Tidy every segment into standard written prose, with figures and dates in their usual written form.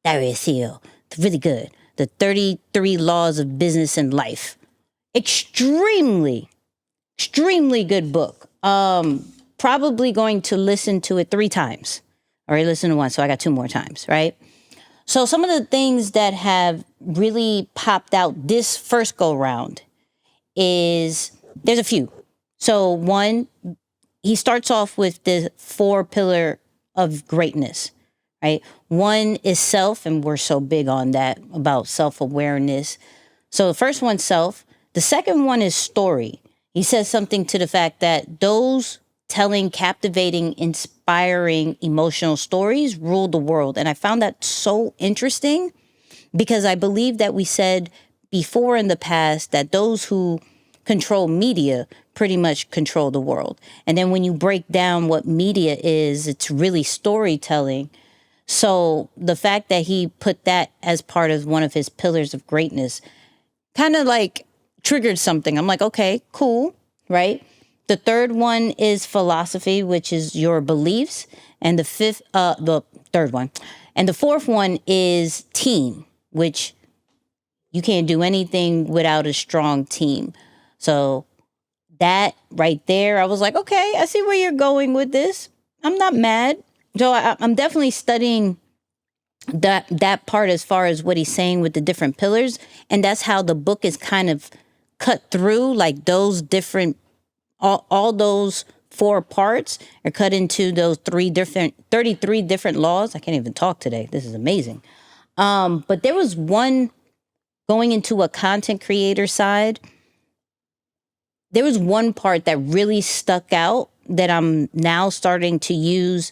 Darius Seal. It's really good. The 33 Laws of Business and Life. Extremely good book. Probably going to listen to it 3 times. I already listened to one, so I got 2 more times, right? So some of the things that have really popped out this first go round is, there's a few. So one, he starts off with the 4 pillar of greatness, right? One is self, and we're so big on that, about self-awareness. So the first one's self. The second one is story. He says something to the fact that those telling captivating, inspiring, emotional stories rule the world. And I found that so interesting because I believe that we said before in the past that those who control media pretty much control the world. And then when you break down what media is, it's really storytelling. So the fact that he put that as part of one of his pillars of greatness kind of like triggered something. I'm like, okay, cool, right? The third one is philosophy, which is your beliefs. And the third one. And the fourth one is team, which you can't do anything without a strong team. So that right there, I was like, okay, I see where you're going with this. I'm not mad. So I'm definitely studying that part as far as what he's saying with the different pillars. And that's how the book is kind of cut through, like those different, all those 4 parts are cut into those 33 different laws. I can't even talk today. This is amazing. But there was one going into a content creator side. There was one part that really stuck out that I'm now starting to use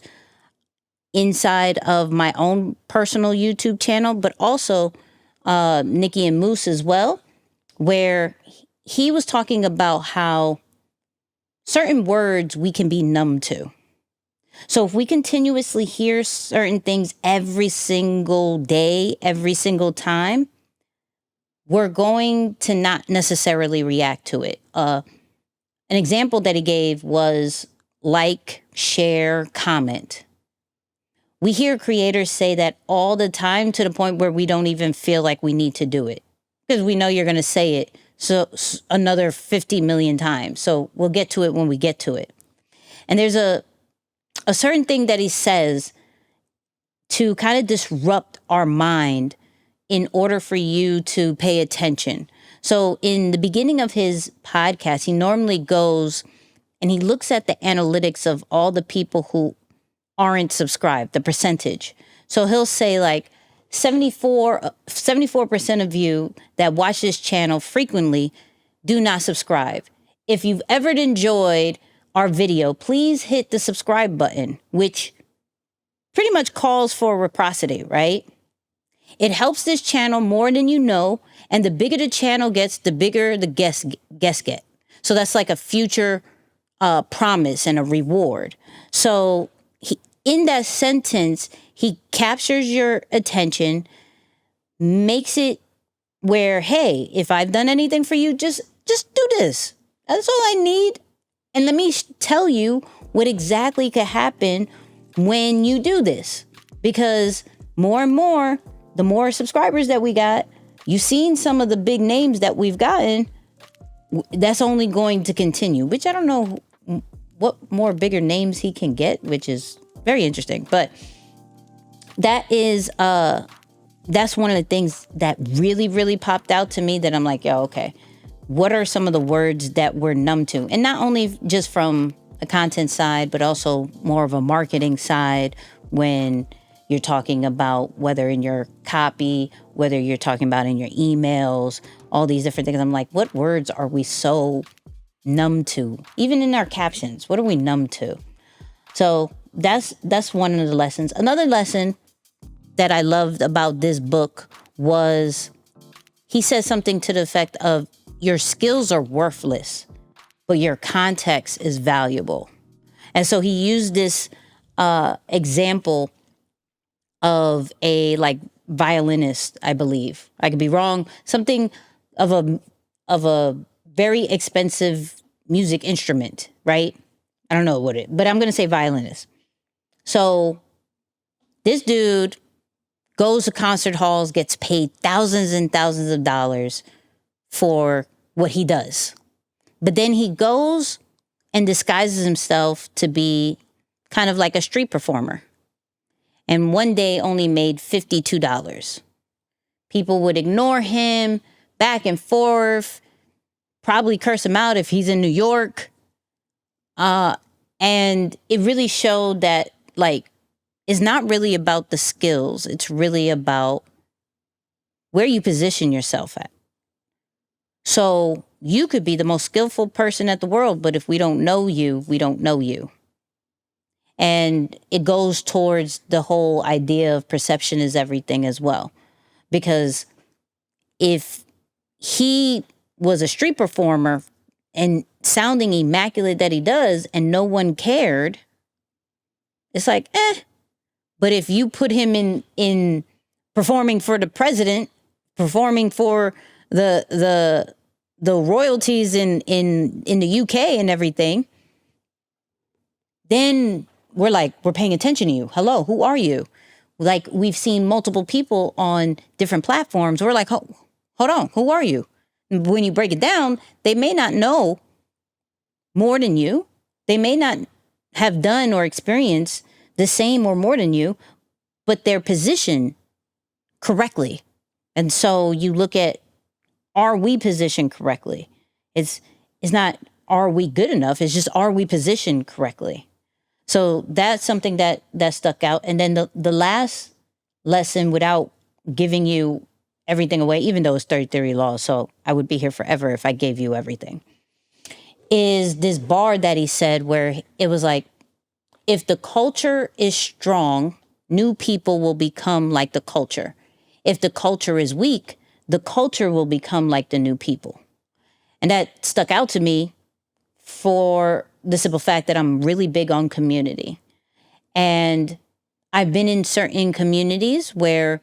inside of my own personal YouTube channel, but also Nicky and Moose as well, where he was talking about how certain words we can be numb to. So if we continuously hear certain things every single day, every single time, we're going to not necessarily react to it. An example that he gave was like, share, comment. We hear creators say that all the time to the point where we don't even feel like we need to do it because we know you're going to say it another 50 million times. So we'll get to it when we get to it. And there's a certain thing that he says to kind of disrupt our mind in order for you to pay attention. So in the beginning of his podcast, he normally goes and he looks at the analytics of all the people who aren't subscribed, the percentage. So he'll say like 74% of you that watch this channel frequently do not subscribe. If you've ever enjoyed our video, please hit the subscribe button, which pretty much calls for reciprocity, right? It helps this channel more than you know, and the bigger the channel gets, the bigger the guests get. So that's like a future promise and a reward. So in that sentence, he captures your attention, makes it where, hey, if I've done anything for you, just do this. That's all I need. And let me tell you what exactly could happen when you do this. Because more and more, the more subscribers that we got, you've seen some of the big names that we've gotten, that's only going to continue, which I don't know what more bigger names he can get, which is very interesting. But that is, that's one of the things that really, really popped out to me that I'm like, yo, okay, what are some of the words that we're numb to? And not only just from a content side, but also more of a marketing side when you're talking about whether in your copy, whether you're talking about in your emails, all these different things. I'm like, what words are we so numb to? Even in our captions, what are we numb to? So that's one of the lessons. Another lesson that I loved about this book was he says something to the effect of your skills are worthless, but your context is valuable. And so he used this example of a like violinist, I believe. I could be wrong. Something of a very expensive music instrument, right? I don't know what but I'm going to say violinist. So this dude goes to concert halls, gets paid thousands and thousands of dollars for what he does. But then he goes and disguises himself to be kind of like a street performer. And one day only made $52. People would ignore him back and forth, probably curse him out if he's in New York. And it really showed that, like, it's not really about the skills. It's really about where you position yourself at. So you could be the most skillful person at the world, but if we don't know you, we don't know you. And it goes towards the whole idea of perception is everything as well. Because if he was a street performer and sounding immaculate that he does and no one cared, it's like, But if you put him in performing for the president, performing for the royalties in the UK and everything, then we're paying attention to you. Hello, who are you? Like, we've seen multiple people on different platforms. We're like, hold on, who are you? When you break it down, they may not know more than you. They may not have done or experienced the same or more than you, but they're positioned correctly. And so you look at, are we positioned correctly? It's not, are we good enough? It's just, are we positioned correctly? So that's something that stuck out. And then the last lesson, without giving you everything away, even though it's 33 laws, so I would be here forever if I gave you everything, is this bar that he said where it was like, if the culture is strong, new people will become like the culture. If the culture is weak, the culture will become like the new people. And that stuck out to me for the simple fact that I'm really big on community. And I've been in certain communities where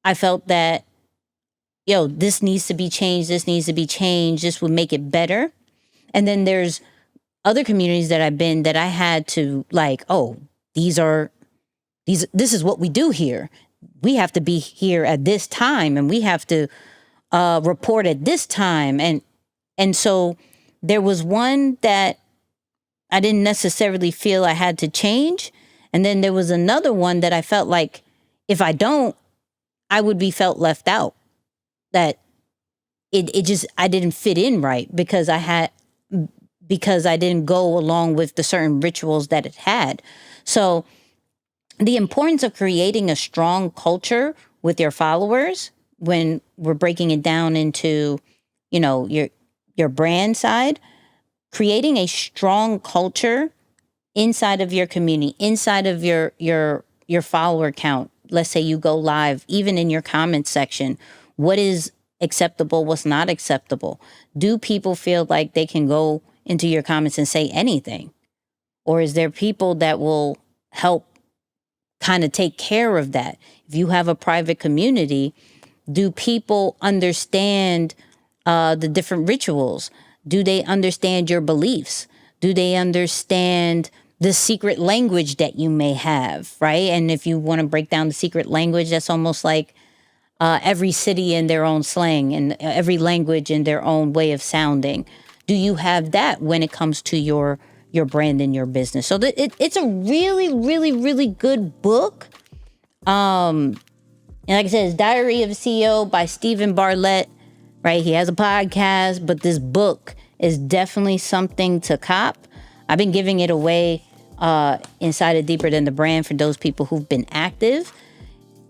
I felt that, this needs to be changed. This needs to be changed. This would make it better. And then there's other communities that I've been that I had to this is what we do here. We have to be here at this time and we have to report at this time. And so there was one that I didn't necessarily feel I had to change. And then there was another one that I felt like if I don't, I would be felt left out. That it just, I didn't fit in right because I didn't go along with the certain rituals that it had. So the importance of creating a strong culture with your followers, when we're breaking it down into, your brand side, creating a strong culture inside of your community, inside of your follower count. Let's say you go live, even in your comment section, what is acceptable? What's not acceptable? Do people feel like they can go into your comments and say anything? Or is there people that will help kind of take care of that? If you have a private community, do people understand the different rituals? Do they understand your beliefs? Do they understand the secret language that you may have, right? And if you want to break down the secret language, that's almost like every city in their own slang and every language in their own way of sounding. Do you have that when it comes to your brand and your business? So it's a really, really, really good book. And like I said, it's Diary of a CEO by Stephen Bartlett, right? He has a podcast, but this book is definitely something to cop. I've been giving it away inside of Deeper Than the Brand for those people who've been active.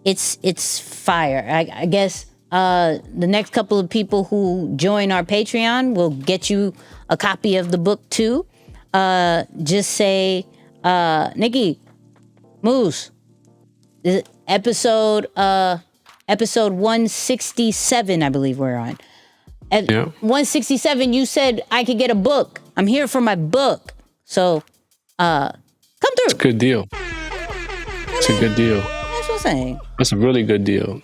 It's fire. I guess the next couple of people who join our Patreon will get you a copy of the book too. Just say, Nicky, Moose, episode 167, I believe we're on. At 167, you said I could get a book. I'm here for my book. So, come through. It's a good deal. It's a good deal. That's what I'm saying. That's a really good deal.